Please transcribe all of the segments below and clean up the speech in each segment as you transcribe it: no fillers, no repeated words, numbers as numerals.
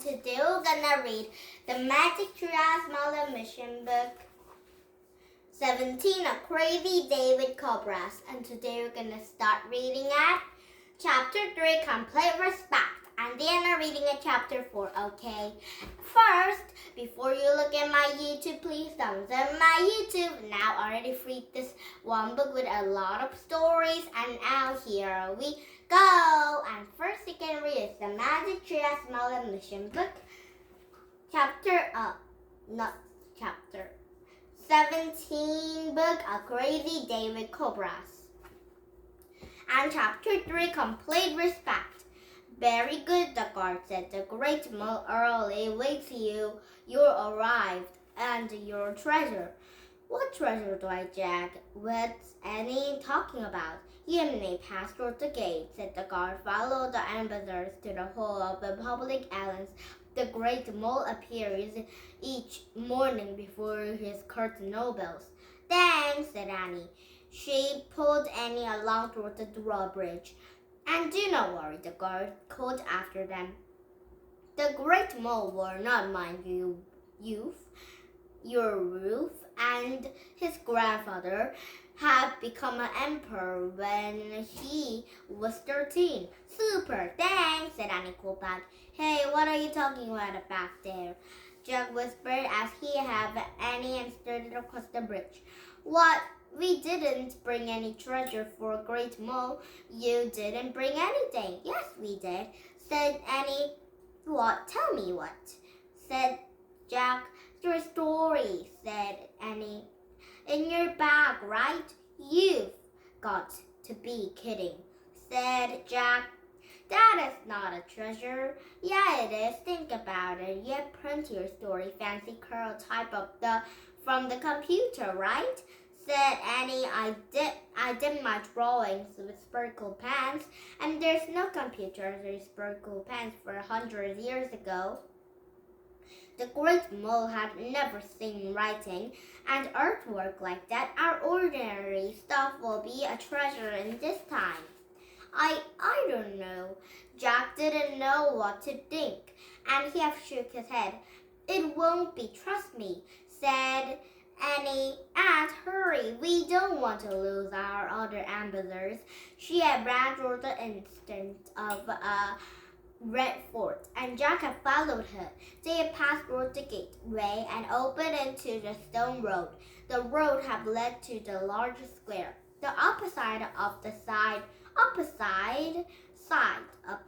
today we're gonna read the Magic Treehouse Merlin Mission Book 17, A Crazy Day with Cobras. And today we're gonna start reading at Chapter 3, Complete Respect. And then I'm reading at Chapter 4, okay? First, before you look at my YouTube, please thumbs up my YouTube. Now I already read this one book with a lot of stories, and now here we go. And first you can read is the Magic Treehouse Merlin Mission Book, Chapter 17 book, A Crazy Day with Cobras. And Chapter 3, Complete Respect. Very good, the guard said. The great Merlin waits you. You arrived, and your treasure. What treasure do I jag? What's Annie talking about? You may pass through the gate, said the guard. Follow the ambassadors to the hall of the public islands. The great mole appears each morning before his curtain nobles. Thanks, said Annie. She pulled Annie along through the drawbridge. And do not worry, the guard called after them. The great mole will not mind your roof, and his grandfather had become an emperor when he was 13. Super, thanks, said Annie called back. Hey, what are you talking about back there? Jack whispered as he had Annie and started across the bridge. What? We didn't bring any treasure for Great Mole. You didn't bring anything. Yes, we did, said Annie. What? Tell me what, said Jack. Your story, said Annie. In your bag, right? You've got to be kidding, said Jack. That is not a treasure. Yeah, it is. Think about it. You print your story, fancy curl type from the computer, right? Said Annie. I did my drawings with sparkle pens, and there's no computers or sparkle pens for 100 years ago. The great mole had never seen writing and artwork like that. Our ordinary stuff will be a treasure in this time. I don't know. Jack didn't know what to think, and he shook his head. It won't be, trust me, said Annie. And hurry, we don't want to lose our other ambassadors. She had ran through the instant of a red fort, and Jack had followed her. They had passed through the gateway and opened into the stone road. The road had led to the large square. The opposite side of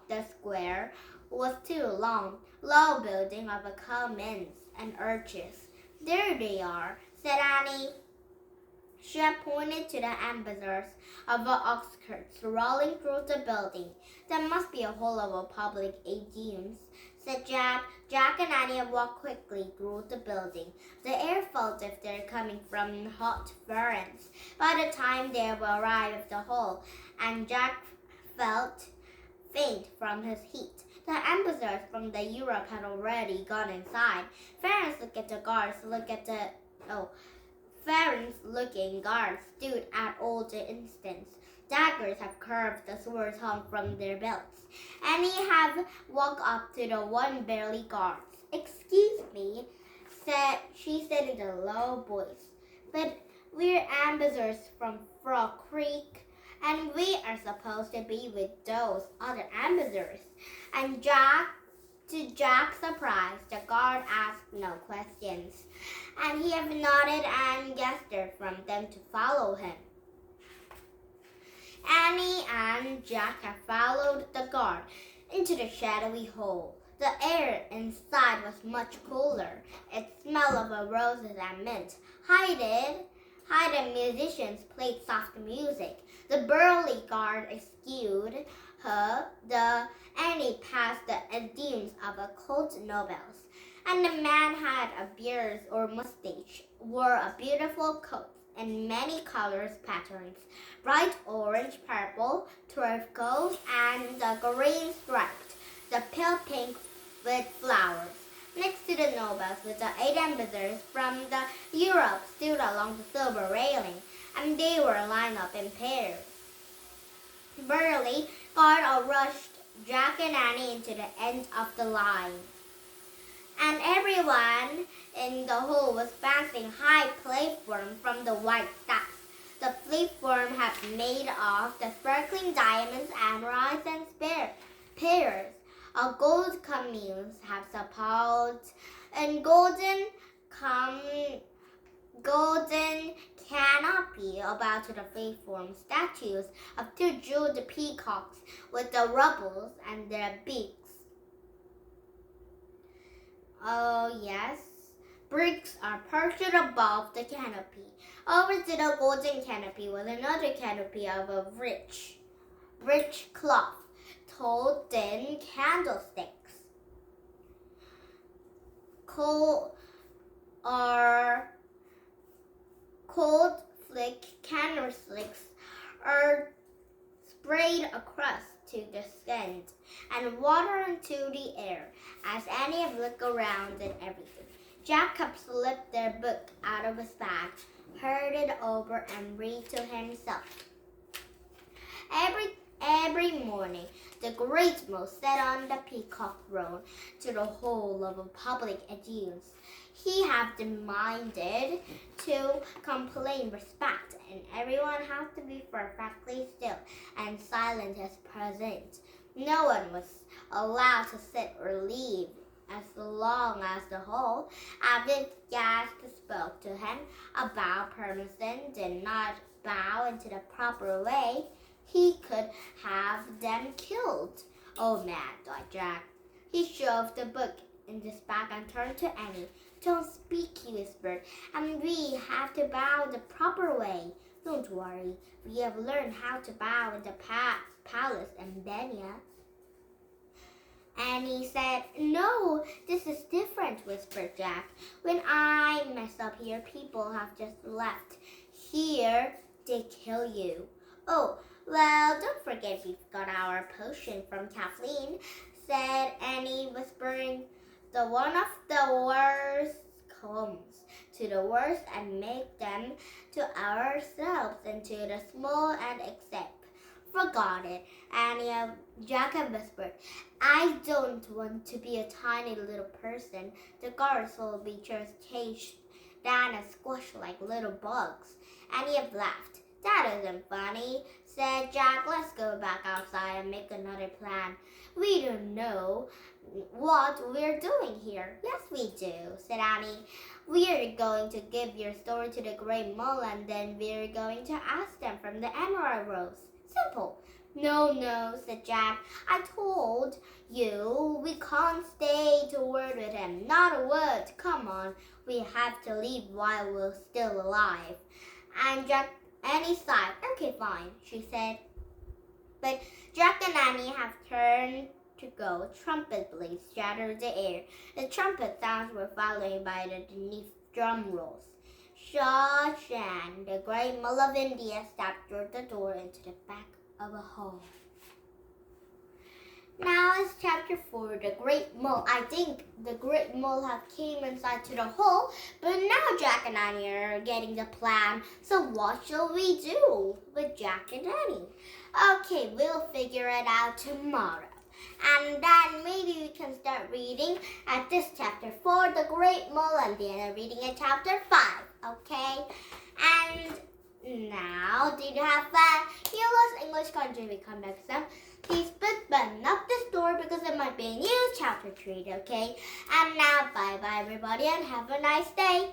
the square was two long, low buildings of columns and arches. There they are, said Annie. She had pointed to the ambassadors of the ox carts rolling through the building. That must be a hall of a public audience, said Jack. Jack and Annie walked quickly through the building. The air felt as if they're coming from hot furnace. By the time they arrived at the hall, and Jack felt faint from his heat. The ambassadors from the Europe had already gone inside. Ference-looking guards stood at all the instants. Daggers have curved, the swords hung from their belts. Annie had walked up to the one burly guard. Excuse me, she said in a low voice, but we're ambassadors from Frog Creek, and we are supposed to be with those other ambassadors. And to Jack's surprise, the guard asked no questions, and he had nodded and gestured from them to follow him. Annie and Jack had followed the guard into the shadowy hall. The air inside was much cooler. It smelled of roses and mint. Hidden musicians played soft music. The burly guard excused her. Annie passed the dunes of a court nobles, and the man had a beard or mustache, wore a beautiful coat in many colors patterns, bright orange, purple, turquoise, and the green striped, the pale pink with flowers. Next to the nobles with the 8 ambassadors from the Europe stood along the silver railing, and they were lined up in pairs. Burly guard rushed Jack and Annie into the end of the line. and everyone in the hall was bouncing high platform from the white steps. The platform had made of the sparkling diamonds, emeralds, and pearls. A gold camels have supported and golden canopy about the platform. Statues of two jeweled peacocks with the rubles and their beaks. Oh, yes. Bricks are perched above the canopy. Over to the golden canopy was another canopy of a rich cloth, tall, thin candlesticks. Cold flick candlesticks are sprayed across to the sand and water into the air as Annie looked around and everything. Jacob slipped their book out of his bag, heard it over, and read to himself. Every morning, the great mole sat on the peacock throne to the whole of the public audience. He had demanded to complain respect, and everyone had to be perfectly still and silent as present. No one was allowed to sit or leave as long as the whole of the guests spoke to him about permission did not bow into the proper way. He could have them killed. Oh man, thought Jack. He shoved the book in his bag and turned to Annie. Don't speak, he whispered, and we have to bow the proper way. Don't worry, we have learned how to bow in the palace in Benya. Annie said, No, this is different, whispered Jack. When I mess up here, people have just left. Here, they kill you. Oh, well, don't forget we've got our potion from Kathleen, said Annie, whispering. The one of the worst comes to the worst and make them to ourselves into the small and accept. Forgot it, Annie. Jacob whispered. I don't want to be a tiny little person. The guards will be just chased down and squashed like little bugs. Annie laughed. That isn't funny, said Jack. Let's go back outside and make another plan. We don't know what we're doing here. Yes, we do, said Annie. We're going to give your story to the Great Mole and then we're going to ask them from the Emerald Rose. Simple. No, said Jack. I told you we can't stay to word with him. Not a word. Come on. We have to leave while we're still alive. And Annie sighed. Okay, fine, she said. But Jack and Annie have turned to go. Trumpet blasts shattered the air. The trumpet sounds were followed by the beneath drum rolls. Shah Shan, the great mole of India, stepped through the door into the back of a hall. Now it's chapter 4, the Great Mole. I think the Great Mole have came inside to the hole, but now Jack and Annie are getting the plan. So what shall we do with Jack and Annie? Okay, we'll figure it out tomorrow. And then maybe we can start reading at this chapter 4, the Great Mole, and then reading at chapter 5, okay? And now, did you have fun? Heroes English Country, we come back some. Please button up this door because it might be a new chapter to read, okay? And now, bye-bye everybody and have a nice day.